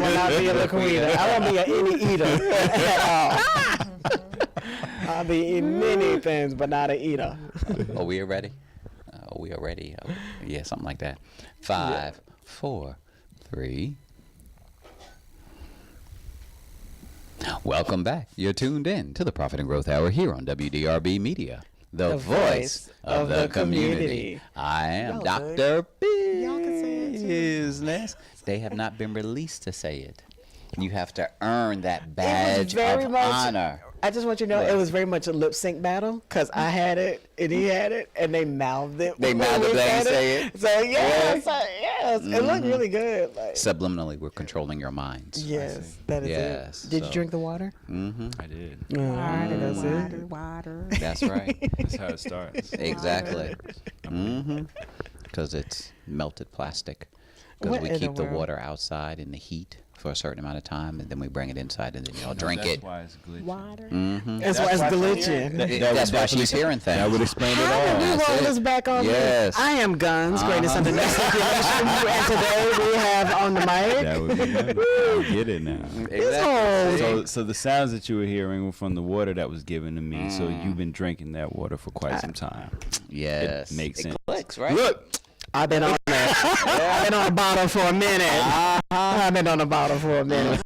will not be a liquider. I won't be an any eater at all. I'll be eating many things, but not an eater. Are we ready? We are ready. Yeah, something like that. 5, 4, 3. Welcome back. You're tuned in to the Profit and Growth Hour here on WDRB Media, the voice of the community. I am Dr. Bizness. They have not been released to say it. You have to earn that badge of honor. I just want you to know it was very much a lip sync battle because I had it and he had it and they mouthed it. They mouthed it, they say it. So yes, it looked really good. Like, subliminally, we're controlling your minds. Yes, that is it. Did you drink the water? Mm-hmm. I did. Water. That's right. That's how it starts. Exactly. Mm-hmm. Because it's melted plastic. Because we keep the water outside in the heat for a certain amount of time, and then we bring it inside, and then y'all drink it. That's why it's glitching. Water. Mm-hmm. That's why it's glitching. That's why she's hearing things. That would explain it all. How did we roll this back on? Yes. I am Guns, greatest underneath circulation, and today we have on the mic. That would be good. I get it now. Exactly. So the sounds that you were hearing were from the water that was given to me. So you've been drinking that water for quite some time. Yes. It makes sense. Clicks, right? Look. I've been on that. I've been on a bottle for a minute. I've been on a bottle for a minute.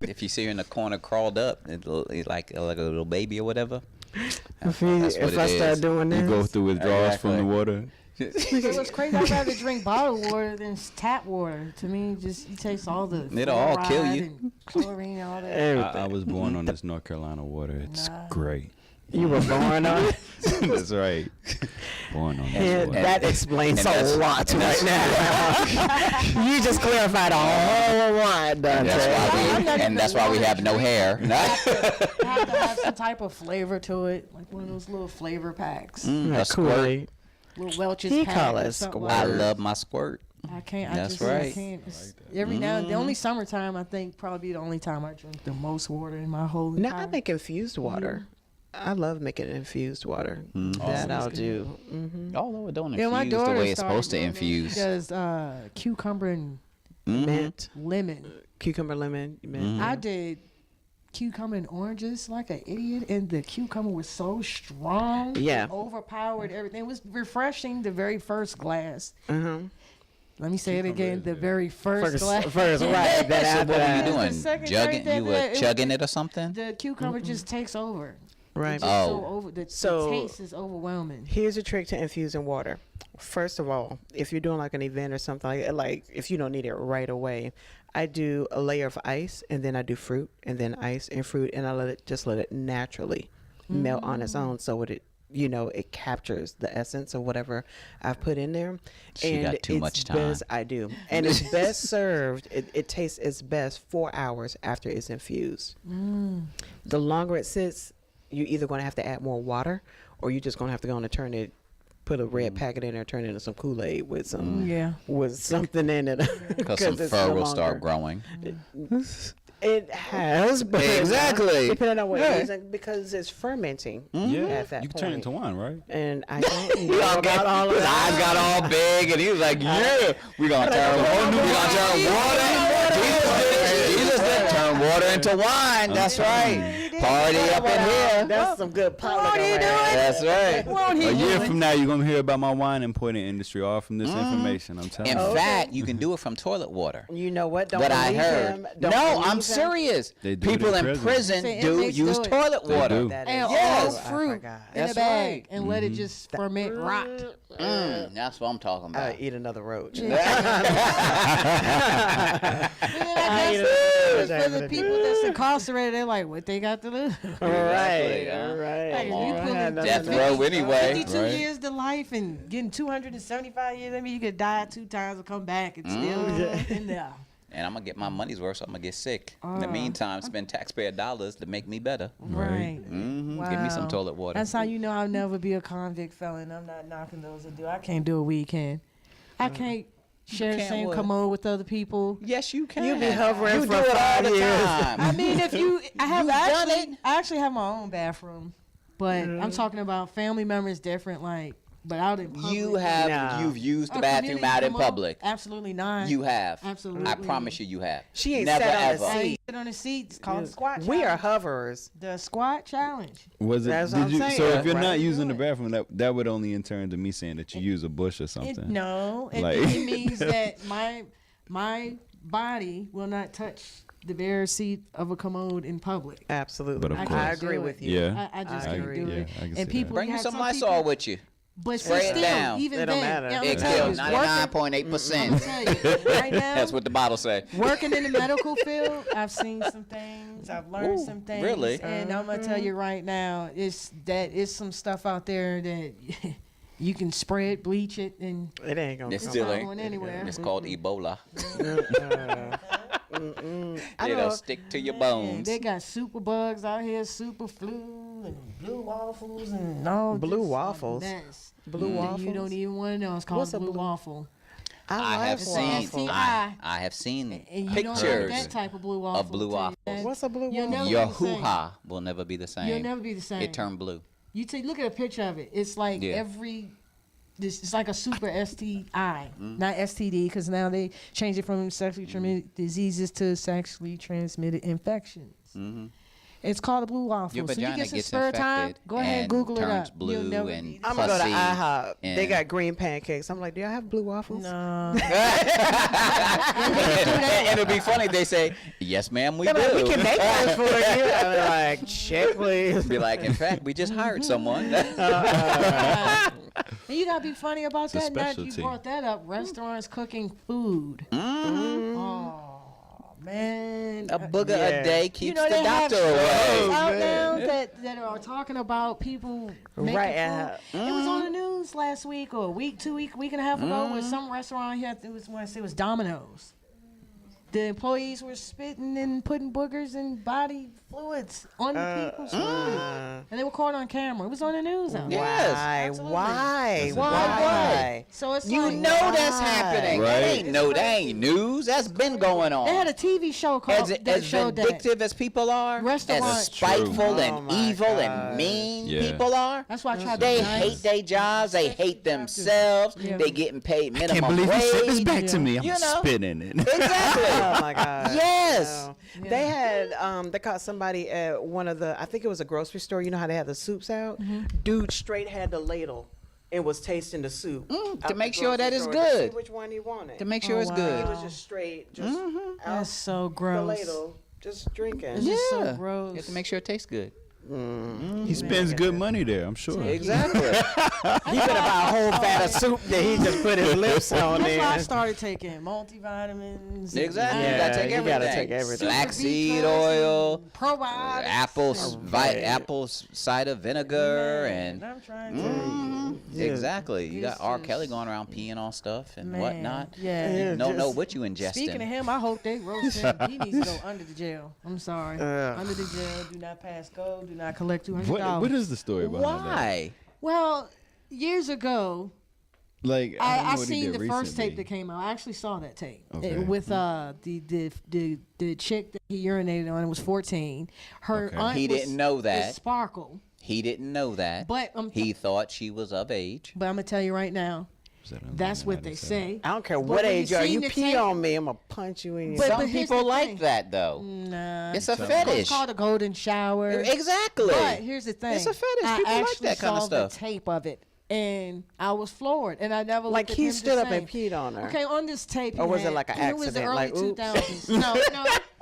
If you see her in the corner crawled up, it's like a little baby or whatever. If I start doing this, you go through withdrawals from the water. It's crazy. I'd rather drink bottled water than tap water. To me, just you taste all the it'll all kill you. And chlorine, all that. I was born on this North Carolina water. It's great. You were born on it? That's right. Born on that water. That explains a lot right now. You just clarified a whole lot, Dante. That's why we have no hair. You have to have some type of flavor to it, like one of those little flavor packs. A squirt. Little Welch's he pack. Call it squirt. I love my squirt. I can't. That's I right. can't. Every now, the only summertime, I think, probably the only time I drink the most water in my whole entire. Now I make infused water. I love making infused water. That I'll do. Although it don't infuse the way it's supposed to infuse. Does cucumber and mint, lemon, cucumber, lemon, mint. I did cucumber and oranges like an idiot, and the cucumber was so strong. Yeah, it overpowered everything. It was refreshing. The very first glass. Let me say it again. The very first glass. First, right. So what were you doing? You were chugging it or something? The cucumber just takes over. Right. The taste is overwhelming. Here's a trick to infusing water. First of all, if you're doing like an event or something like if you don't need it right away, I do a layer of ice and then I do fruit and then ice and fruit and I let it naturally melt on its own so it captures the essence of whatever I've put in there. She got too much time. I do. And it's best served, it tastes its best 4 hours after it's infused. The longer it sits, you're either going to have to add more water or you're just going to have to go on and put a red packet in there, turn it into some Kool-Aid with something in it. Because some fur will start growing. It has, but exactly. Depending on what it is, because it's fermenting. At that you can point. turn it into wine, right? And I don't know about all of his that. eyes got all big, and he was like, "Yeah, we're gonna turn water. Jesus did turn water into wine. That's right. Party up in here. That's some good politics. That's right. A year from now, you're going to hear about my wine importing industry all from this information. I'm telling you. In fact, you can do it from toilet water. You know what? But I heard. No, I'm serious. People in prison do use toilet water. And all fruit in a bag and let it just ferment, rot. That's what I'm talking about. I eat another roach. For the people that's incarcerated, they're like, what they got to do? Right. Death row anyway. 52 years to life and getting 275 years. I mean, you could die 2 times and come back and still in there. And I'm going to get my money's worth, so I'm going to get sick. In the meantime, spend taxpayer dollars to make me better. Right. Wow. Give me some toilet water. That's how you know I'll never be a convict felon. I'm not knocking those that do. I can't do a weekend. I can't share the same commode with other people. Yes, you can. You be hovering for do it 5 all the years. time. I mean, I actually have my own bathroom, but I'm talking about family members different. Like But out in public, You've used the A bathroom community out in commode? public. Absolutely not. You have. Absolutely. I promise you have. She ain't Never sat on ever. the I seat. sit on the seat. It's called the squat challenge. We are hoverers. The squat challenge. Was it? That's what Did I'm you? saying. So if you're Right. not using the bathroom, that would only in turn to me saying that you use a bush or something. It means that my body will not touch the bare seat of a commode in public. Absolutely. But of I course. I can't agree do with it. you. Yeah. I just I can't agree. do it. Yeah, I can see And that. people Bring you have some some Lysol people- with you. But Spray it still, down. even It don't then, matter. I'm It gonna tell kills you, 99.8%. right now, That's what the bottle say. working in the medical field, I've seen some things, I've learned some things. really? And I'm gonna tell you right now, it's some stuff out there that you can spray it, bleach it, and It ain't gonna It's come still not ain't. going anywhere. It's called Ebola. I It'll know. stick to your Man, bones. they got super bugs out here, super flu, and blue waffles, and all Blue this waffles? mess. Blue that waffles? You don't even want to know. It's called What's a blue blue- waffle. I have It's seen. STI. I have seen And you don't have pictures. that type of blue waffle. blue I'll tell you waffles. that. What's a blue You'll waffle? never Your be the same. hoo-ha will never be the same. You'll never be the same. It turned blue. You look at a picture of it. It's like Yeah. it's like a super STI, not STD, because now they changed it from sexually transmitted diseases to sexually transmitted infections. It's called a blue waffle. Your So you vagina get some gets spare time, infected go ahead and and Google it turns up. blue You'll never and be the I'm gonna go to pussy IHOP. They and- got green pancakes. I'm like, do y'all have blue waffles? No. And it'll be funny. They say, "Yes, ma'am, we They're do." like, we can make those for you. I'm like, check, please. Be like, in fact, we just hired someone. And you gotta be funny about It's a that. Now that you specialty. brought that up, restaurants cooking food. Oh man, A booger Yeah. a day you keeps know the they have doctor shows away. out now that are talking about people making Right, food. It was on the news last week or a week, 2 week, week and a half ago, where some restaurant here, I want to say it was Domino's. The employees were spitting and putting boogers and body fluids on the people's food, and they were caught on camera. It was on the news. Out there. Yes. Why? Absolutely. Why? Why? So it's You like, know that's happening. Right. That ain't news. That's been going on. They had a TV show called that as showed that. vindictive as people are, Restaurant- as spiteful True. and Oh my evil God. and mean Yeah. people are, That's why I tried they to hate their jobs. They hate themselves. Yeah. They getting paid minimum Can't believe you said this wage. back to me. I'm You know? spitting it. Exactly. Oh my God. Yes. No. They had they caught somebody at one of the, I think it was a grocery store. You know how they have the soups out? Dude straight had the ladle and was tasting the soup out to the make sure grocery that it's store to see good. which one he wanted. To make sure it's wow. He good. was just straight, just out That's so the gross. ladle, just drinking. It's just so Yeah. gross. You have to make sure it tastes good. He spends good money there, I'm sure. Exactly. He could have bought a whole vat of soup that he just put his lips on That's why I there. started taking multivitamins. and Exactly. Yeah, you gotta take you everything. gotta take everything. Flaxseed Super oil, B12 probiotics. apple cider vinegar, and I'm trying to. exactly. You got It's R. just- Kelly going around peeing on stuff and Man, whatnot. yeah. You don't know just- what you ingesting. Speaking of him, I hope they roast him. He needs to go under the jail. I'm sorry. Under the jail. Do not pass go. Do not collect $200. What is the story behind that? Why? Well, years ago, Like, I, don't know I what he seen did the first recently. tape that came out. I actually saw that tape Okay. with the chick that he urinated on. It was 14. Her Okay. aunt He was- didn't know was that. Sparkle. He didn't know that. But he thought she was of age. But I'm gonna tell you right now, Was that on that's the what they say. I don't care But what when you age you are. seen You the pee tape- on me, I'm gonna punch you in your. But Some here's people the like thing. that though. Nah, It's a it's fetish. called a golden shower. Exactly. But here's the thing. It's a fetish. I People like actually that kind of saw stuff. the tape of it, and I was floored, and I never Like looked at he him stood the up and same. peed on her. Okay, on this tape, Or he was it had- like an It was the accident, early like, oops? 2000s. No,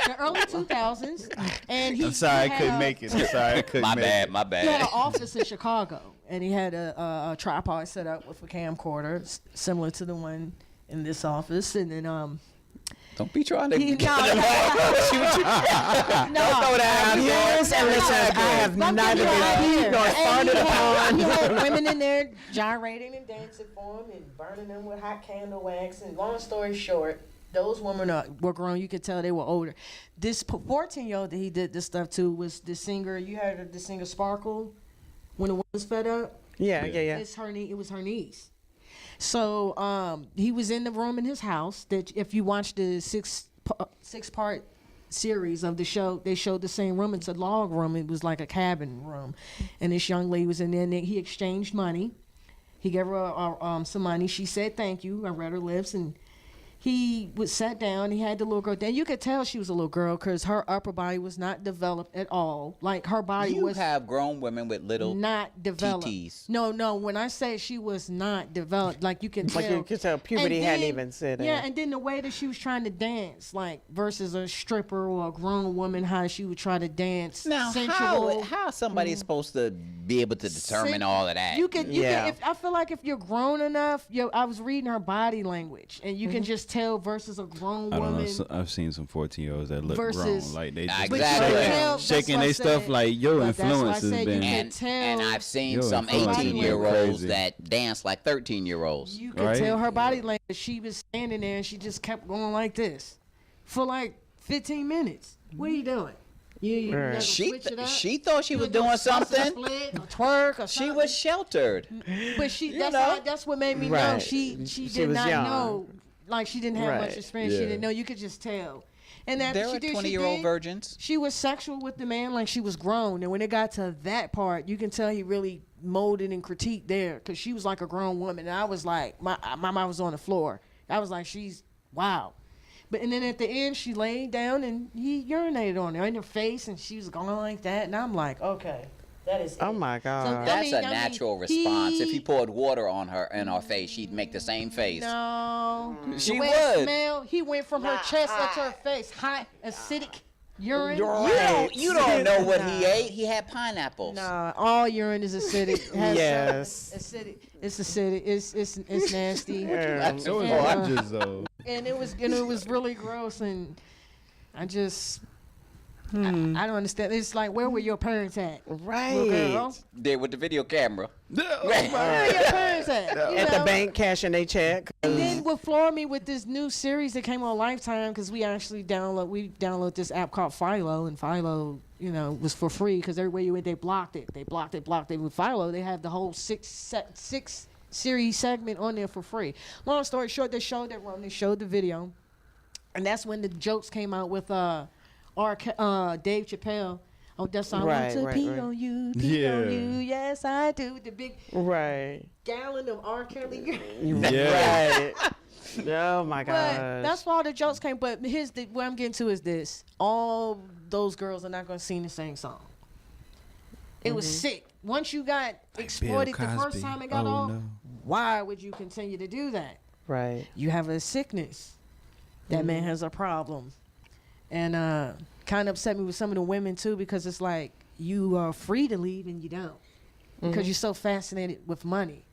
the early 2000s, and he. I'm sorry, he I had couldn't a- make it. I'm sorry, I couldn't My make bad. it. My He had an bad. office in Chicago, and he had a tripod set up with a camcorder, similar to the one in this office, and then Don't be trying to. he get no, it off. no, Throw that out there. Yes, and listen, I have I'm neither giving you an been idea. nor And farted upon. he had women in there gyrating and dancing for him and burning them with hot candle wax. And long story short, those women were grown. You could tell they were older. This 14-year-old that he did this stuff to was the singer. You heard the singer Sparkle when the was fed up. Yeah. It's her It was her niece. So he was in the room in his house. That if you watch the six-part series of the show, they showed the same room. It's a log room. It was like a cabin room, and this young lady was in there. And he exchanged money. He gave her some money. She said thank you. I read her lips, and he sat down. He had the little girl. Then you could tell she was a little girl because her upper body was not developed at all. Like her body was have grown women with little not developed. TTs. No. When I say she was not developed, like you can tell. Like you could tell puberty And hadn't then- even set in. Yeah, and then the way that she was trying to dance, like versus a stripper or a grown woman, how she would try to dance. Now, sensual. how somebody is supposed to be able to determine all of that? You can. Yeah. I feel like if you're grown enough, I was reading her body language, and you can just tell versus a grown I don't woman. know. I've seen some 14-years that look Versus- grown, like they just Exactly. But you can tell- that's shaking why I their stuff said- like your but that's why I influence has said you been. can tell. And I've seen Your some influence is 18-year-olds crazy. that dance like 13-year-olds. You could Right? tell her body language. She was standing there and she just kept going like this for like 15 minutes. What are you doing? You gonna switch it up? She thought she You was gonna doing salsa something. split or twerk or She something? was sheltered. But know. that's what made me know Right. she She did was not young. know. Like she didn't have much Right. experience. She Yeah. didn't know. You could just tell. And after There she are did, 20-year-old virgins. She was sexual with the man, like she was grown. And when it got to that part, you can tell he really molded and critiqued there, because she was like a grown woman. And I was like, my mouth was on the floor. I was like, she's wow. And then at the end, she laid down and he urinated on her in her face, and she was going like that. And I'm like, okay, that is. Oh it. my God. That's a I mean, natural response. If you poured water on her in her face, she'd make the same face. No. She The way it would. smelled, he went from her chest up to her face. Hot, acidic urine. You don't know what he ate. He had pineapples. Nah, all urine is acidic. It has Yes. acidic. It's acidic. It's nasty. That's It was Yeah. gorgeous though. And it was really gross, and I just I don't understand. It's like, where were your parents at? Little Right. girl? There with the video camera. Where were your parents at? You At the know? bank cashing their check. And then what floored me with this new series that came on Lifetime, because we actually download this app called Philo, and Philo, was for free, because everywhere you went, they blocked it. With Philo, they have the whole six series segment on there for free. Long story short, they showed the video, and that's when the jokes came out with Dave Chappelle. Oh, that's I Right, want to right, pee right. on you, pee on Yeah. you, yes I do. The big Right. gallon of R. Kelly. Yeah. Right. Oh my But gosh. that's where all the jokes came. But what I'm getting to is this: all those girls are not going to sing the same song. It was sick. Once you got exploited the first time it got off, why would you continue to do that? Right. You have a sickness. That man has a problem, and kind of upset me with some of the women too, because it's like you are free to leave and you don't, because you're so fascinated with money.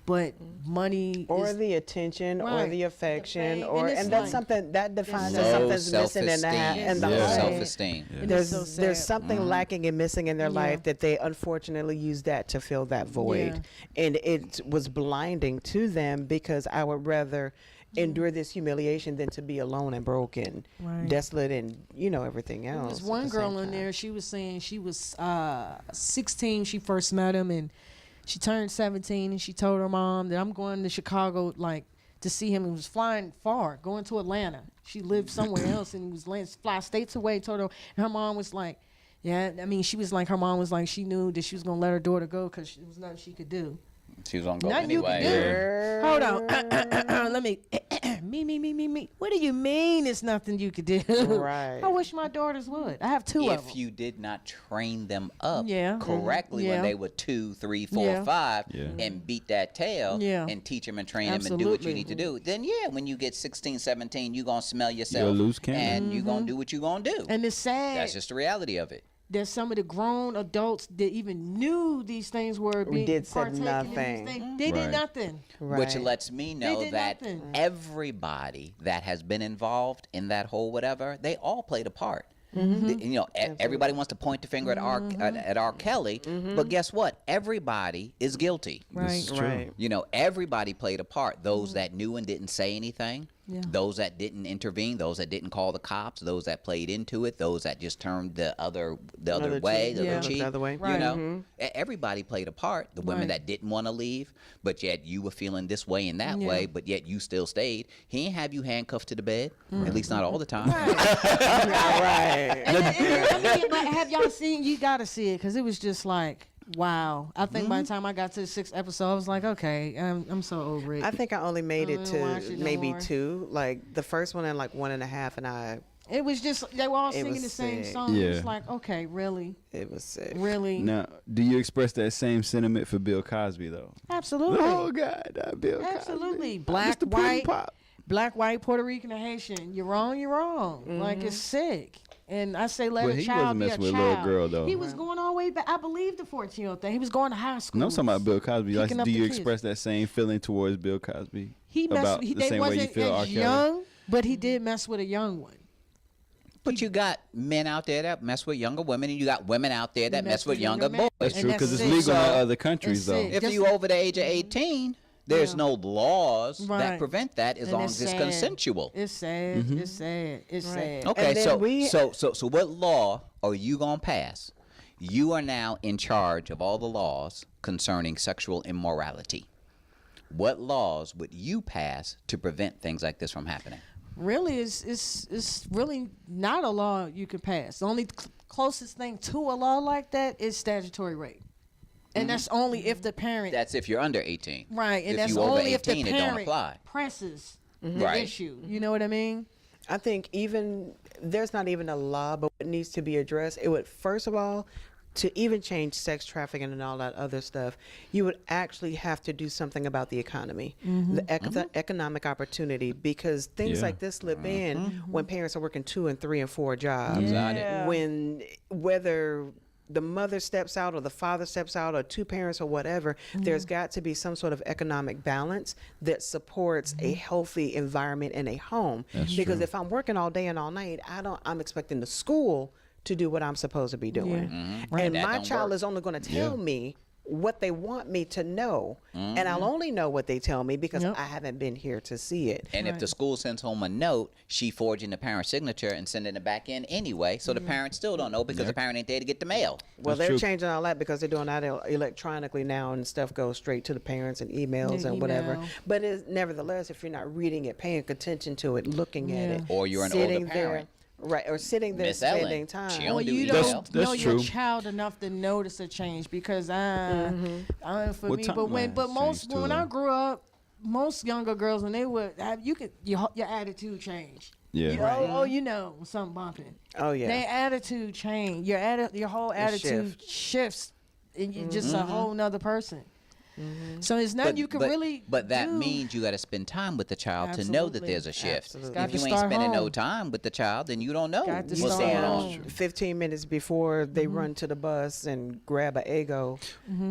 But money Or is the attention, or Right. the affection, The fame. or And it's and that's like- something that defines Low that something's missing in the self-esteem. in the Yeah. life. Self-esteem. It is There's so there's sad. something lacking and missing in their Yeah. life that they unfortunately use that to fill that void, and it was blinding to them, because I would rather endure this humiliation than to be alone and broken, Right. desolate, and everything else. There's at one the girl same in time. there. She was saying she was 16. She first met him, and she turned 17. And she told her mom that I'm going to Chicago, like, to see him. He was flying far, going to Atlanta. She lived somewhere else, and he was fly states away. Told her, and her mom was like, "Yeah." I mean, she was like, her mom was like, she knew that she was gonna let her daughter go because there was nothing she could do. She was on go Nothing you anyway. can do. Hold on. Let me. Me. What do you mean it's nothing you could do? Right. I wish my daughters would. I have two of them. If you did not train them up Yeah. correctly Yeah. when they were 2, 3, 4, Yeah. 5, Yeah. and beat that tail Yeah. and teach them and train them and do what you Absolutely. need to do, then when you get 16, 17, you're going to smell yourself. You'll lose cannon. And you're going to do what you're going to do. And it's sad. That's just the reality of it. There's some of the grown adults that even knew these things were being Did said partaking in nothing. these things. They did Right. nothing. Which Right. lets me know did that nothing. everybody that has been involved in that whole whatever, they all played a part. Everybody wants to point the finger at R. Kelly, but guess what? Everybody is guilty. This is true. Right. Everybody played a part. Those that knew and didn't say anything, Yeah. those that didn't intervene, those that didn't call the cops, those that played into it, those that just turned the other way, cheek. the Yeah. other cheek. The other way. Right. Everybody played a part. The women Right. that didn't want to leave, but yet you were feeling this way and that Yeah. way, but yet you still stayed. He ain't have you handcuffed to the bed, at least not all the time. Right. But have y'all seen? You gotta see it, because it was just like Wow. I think by the time I got to the 6th episode, I was like, okay, I'm so over it. I think I only made it don't watch to it no maybe more. 2. Like the first one and like 1.5, and It was just, they were all It singing was the same sick. song. It was Yeah. like, okay, really? it was sick. Really? Now, do you express that same sentiment for Bill Cosby though? Absolutely. Oh God, Bill Cosby. Absolutely. Black, Mr. Pudding white, Pop. black, white, Puerto Rican, or Haitian. You're wrong, you're wrong. Like, it's sick. And I say let But a he child wasn't be a messing with a child. little girl, though. He was going all the way back. I believe the 14-year-old thing. He was going to high school. No, I'm talking about Bill Cosby. Like, Picking up do the you kids. express that same feeling towards Bill Cosby? He messed about he, the they same way you wasn't feel R. as Kelly? young, but he did mess with a young one. But you got men out there that mess with younger women, and you got women out there that mess with younger men. boys. That's And true that's because it's sick. legal in So, other countries, it's though. sick. If Just- you over the age of 18, there's Yeah. no laws that Right. prevent that as And long it's as it's sad. consensual. It's sad. It's sad. It's sad. Okay, And then so we- so what law are you gonna pass? You are now in charge of all the laws concerning sexual immorality. What laws would you pass to prevent things like this from happening? Really, it's really not a law you can pass. The only closest thing to a law like that is statutory rape, and that's only if the parent That's if you're under 18. right, and if that's you over only if the 18, it don't parent apply. presses the Right. issue. You know what I mean? I think even there's not even a law, but what needs to be addressed, it would first of all, to even change sex trafficking and all that other stuff, you would actually have to do something about the economy, the economic opportunity, because things Yeah. like this slip in when parents are working 2 and 3 and 4 jobs. Got it. Yeah. When whether the mother steps out or the father steps out or 2 parents or whatever, there's got to be some sort of economic balance that supports a healthy environment in a home. That's Because true. if I'm working all day and all night, I'm expecting the school to do what I'm supposed to be doing. And That my don't child work. is only going to tell me what they want me to know. And I'll only know what they tell me because Yep. I haven't been here to see it. And if the school sends home a note, she forging the parent's signature and sending it back in anyway, so the parents still don't know because the parent ain't there to get the mail. Well, That's they're true. changing all that because they're doing that electronically now, and stuff goes straight to the parents and emails Yeah, and whatever. email. But nevertheless, if you're not reading it, paying attention to it, looking at Yeah. it, Or you're an older sitting there, parent. right, or sitting there Miss Ellen, spending time. she Well, don't do you email. don't That's know your true. child enough to notice a change because for What me. time- But Well, most changed too, when I though. grew up, most younger girls when they would have your attitude change. Yeah. You know, oh, you know, something bumping. Oh, yeah. Their attitude change. Your whole attitude shifts, and you're just a whole nother person. So there's nothing you can really. But that do. means you got to spend time with the child to know that Absolutely. there's a shift. Absolutely. Got If you to ain't start spending no home. time with the child, then you don't know Got to what's You start going see on. home. 15 minutes before they run to the bus and grab an Eggo,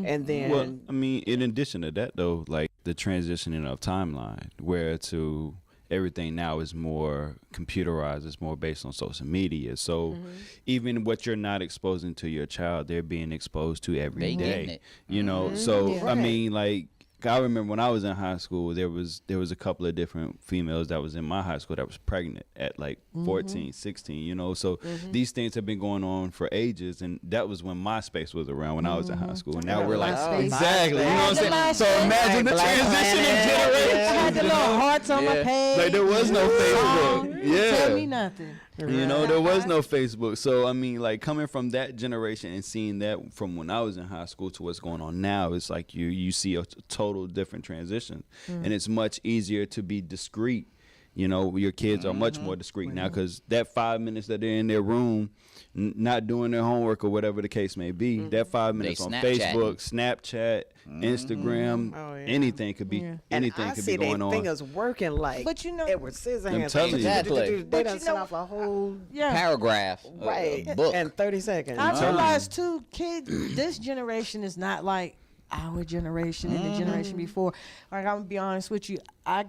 and then Well, I mean, in addition to that, though, like the transitioning of timeline, where to everything now is more computerized, it's more based on social media. So even what you're not exposing to your child, they're being exposed to every They getting day. it. You know, so Yeah. I mean, like. I remember when I was in high school, there was a couple of different females that was in my high school that was pregnant at like 14, 16, you know. So these things have been going on for ages, and that was when MySpace was around when I was in high school. And now we're like, MySpace. exactly, you know what I'm saying? MySpace. So imagine the Black transition in Planet. generations. I had the little hearts on my Yeah. page. Like there was no Facebook. Tell me Yeah. nothing. You know, there was no Facebook. So I mean, like coming from that generation and seeing that from when I was in high school to what's going on now, it's like you see a total different transition. And it's much easier to be discreet. You know, your kids are much more discreet now because that 5 minutes that they're in their room, not doing their homework or whatever the case may be, that 5 minutes on Snapchatting. Facebook, Snapchat, Instagram, Oh, yeah. anything could be Yeah. and anything I could see be going their on. fingers working like But you know- Edward Scissorhands. I'm telling you. Exactly. They But done you sent know- off a whole Yeah. Paragraph, right book. in 30 seconds. I realized too, kids, this generation is not like our generation and the generation before. Like I'm gonna be honest with you, I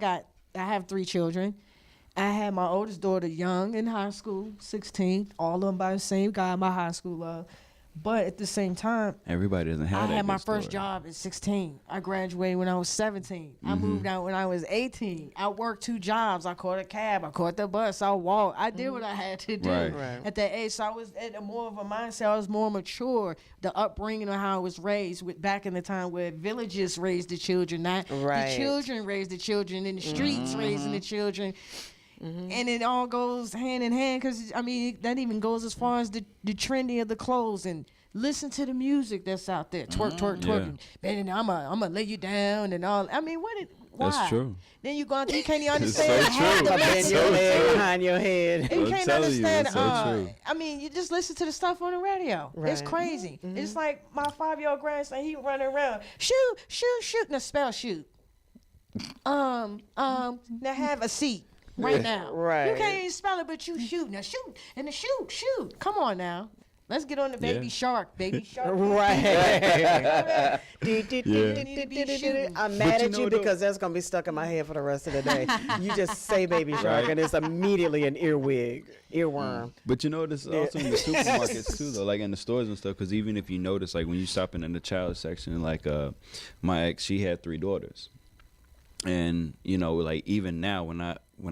have 3 children. I had my oldest daughter young in high school, 16, all of them by the same guy, my high school love. But at the same time, Everybody doesn't have I that had my good first story. job at 16. I graduated when I was 17. I moved out when I was 18. I worked 2 jobs. I caught a cab. I caught the bus. I walked. I did what I had to do Right. Right. at that age. So I was at more of a mindset. I was more mature. The upbringing of how I was raised with back in the time where villages raised the children, not Right. the children raised the children in the streets raising the children. And it all goes hand in hand because, I mean, that even goes as far as the trending of the clothes and listen to the music that's out there. Twerk, twerking. Man, I'm going to lay you down and all. I mean, why? That's true. Then you go out there, you can't even understand. so true. Bend your leg behind your head. You I'm can't telling you, understand. it's so true. I mean, you just listen to the stuff on the radio. It's Right. crazy. It's like my 5-year-old grandson. He running around, shoot. Now spell shoot. Now have a seat right now. Right. You can't even spell it, but you shoot. Now shoot and the shoot. Come on now. Let's get on the baby shark. Right. Yeah. I'm mad you at know you though- because that's gonna be stuck in my head for the rest of the day. You just say baby shark Right. and it's immediately an earworm. But you know, this is also in the supermarkets too, though, like in the stores and stuff. Because even if you notice, like when you shopping in the child section, like my ex, she had 3 daughters, and you know, like even now when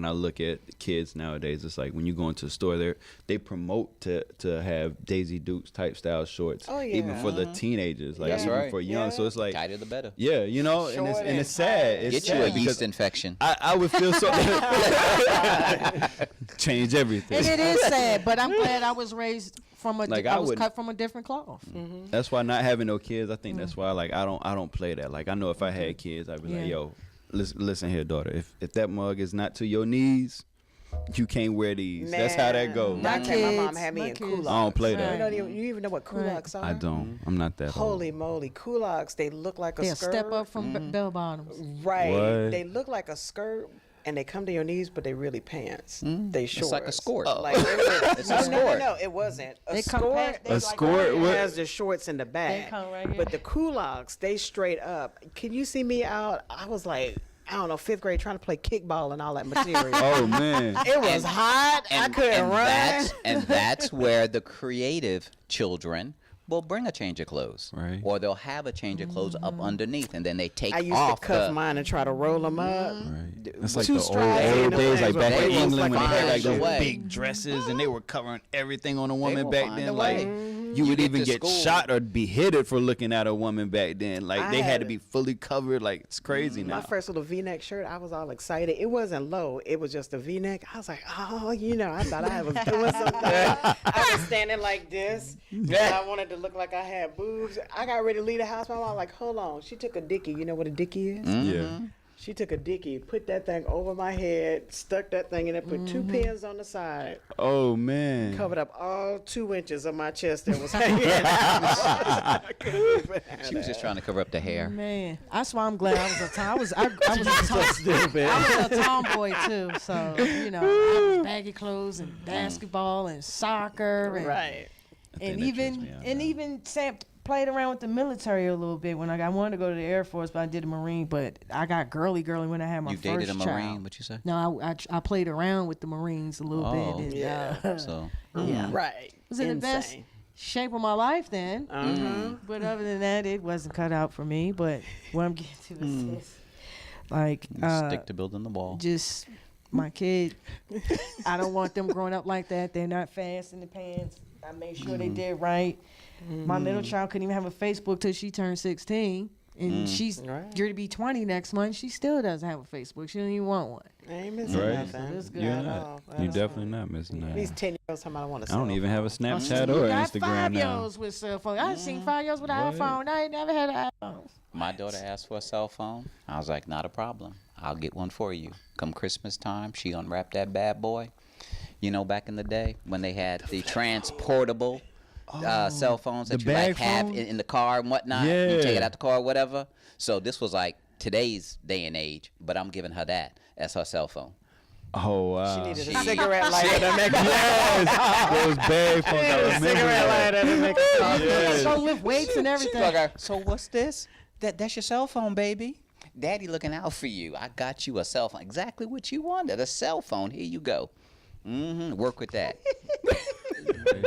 I look at kids nowadays, it's like when you go into the store, they promote to have Daisy Dukes type style shorts, Oh, yeah. even for the teenagers, like That's even right. for young. Yeah. So it's like, Tighter the better. yeah, you know, and Short it's and sad. tight. It's Get you a sad because yeast infection. I would feel so change everything. And it is sad, but I'm glad I was raised from a. Like, I I was would- cut from a different cloth. That's why not having no kids, I think that's why like I don't play that. Like I know if I had kids, I'd be like, Yeah. yo, listen here, daughter. If that mug is not to your knees, you can't wear these. That's how that goes. My My mom kids- had me my in kids. kulaks. I don't play You, that. you even know what kulaks are? I don't. I'm not that Holy old. moly, kulaks! They look like a They'll skirt. step up from bell bottoms. Right. What? They look like a skirt and they come to your knees, but they really pants. They shorts. like a skirt. Like, it's a skirt. No, it wasn't. A They come skirt. past- they A like skirt It with- has the shorts in the back. They come right here. But the kulaks, they straight up. Can you see me out? I was like, I don't know, 5th grade trying to play kickball and all that material. Oh man. It was hot. I couldn't run. That's where the creative children will bring a change of clothes. Right. Or they'll have a change of clothes up underneath, and then they take I used off to cuff the... mine and try to roll them up. Right. That's like Two the strides old in the days, like things back with in waves England when like they had like a those way. big dresses and they were covering everything on a woman will back find then. a Like way. you would get even to get school. shot or beheaded for looking at a woman back then. Like I they had to had- be fully covered. Like it's crazy now. My first little V-neck shirt, I was all excited. It wasn't low. It was just a V-neck. I was like, oh, I thought I was doing something. I was standing like this. I wanted to look like I had boobs. I got ready to leave the house. My mom was like, hold on. She took a dickie. You know what a dickie is? Yeah. She took a dickie, put that thing over my head, stuck that thing in it, put 2 pins on the side, Oh man. covered up all 2 inches of my chest that was hanging out. I couldn't even have She was just trying to cover up the hair. Man, that's why I'm glad I was a tom. I was a tomboy too. So I was baggy clothes and basketball and soccer and Right. and that trips me even out and now. even Sam played around with the military a little bit when I wanted to go to the Air Force, but I did the Marine. But I got girly when I had my You first dated a child. Marine, what you say? No, I played around with the Marines a little Oh. bit. And, Yeah. So, yeah. Right. Was in the best Insane. shape of my life then. Uh-huh. But other than that, it wasn't cut out for me. But what I'm getting to is this. Like, stick to building the wall. just my kid, I don't want them growing up like that. They're not fast in the pants. I made sure they did right. My middle child couldn't even have a Facebook till she turned 16. And she's Right. due to be 20 next month. She still doesn't have a Facebook. She don't even want one. I ain't missing Right. nothing. That's good. You're At not. all. You're At definitely all. not missing that. These 10-year-olds talking about I want to I don't even have a Snapchat or You got Instagram now. 5-year-olds with cell phones. I've seen 5-year-olds with an What? iPhone. I ain't never had an iPhone. My daughter asked for a cell phone. I was like, not a problem. I'll get one for you. Come Christmas time, she unwrapped that bad boy. You know, back in the day when they had the transportable cell phones that the you like bag have phone? in the car and whatnot. You Yeah. take it out the car or whatever. So this was like today's day and age, but I'm giving her that as her cell phone. Oh wow. She needed She- a cigarette lighter to make a Yes, those bag phones. I remember cigarette that. lighter to make a Yes. Go lift weights and She's everything. like, so what's this? That's your cell phone, baby. Daddy looking out for you. I got you a cell phone. Exactly what you wanted. A cell phone. Here you go. Work with that.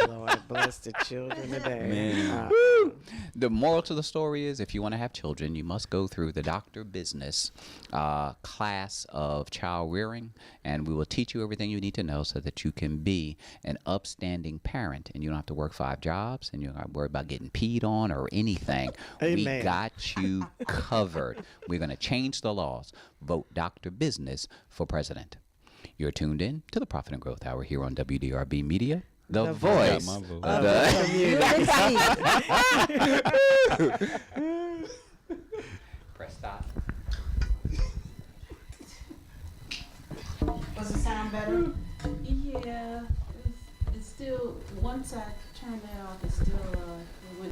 Lord bless the children today. Man. The moral to the story is if you want to have children, you must go through the Dr. Bizness class of child rearing, and we will teach you everything you need to know so that you can be an upstanding parent and you don't have to work 5 jobs and you don't have to worry about getting peed on or anything. We Amen. got you covered. We're going to change the laws. Vote Dr. Business for president. You're tuned in to the Profit and Growth Hour here on WDRB Media, the The voice voice of of the... Press stop. Does it sound better? Yeah, it's still, once I turn that off, it's still, it went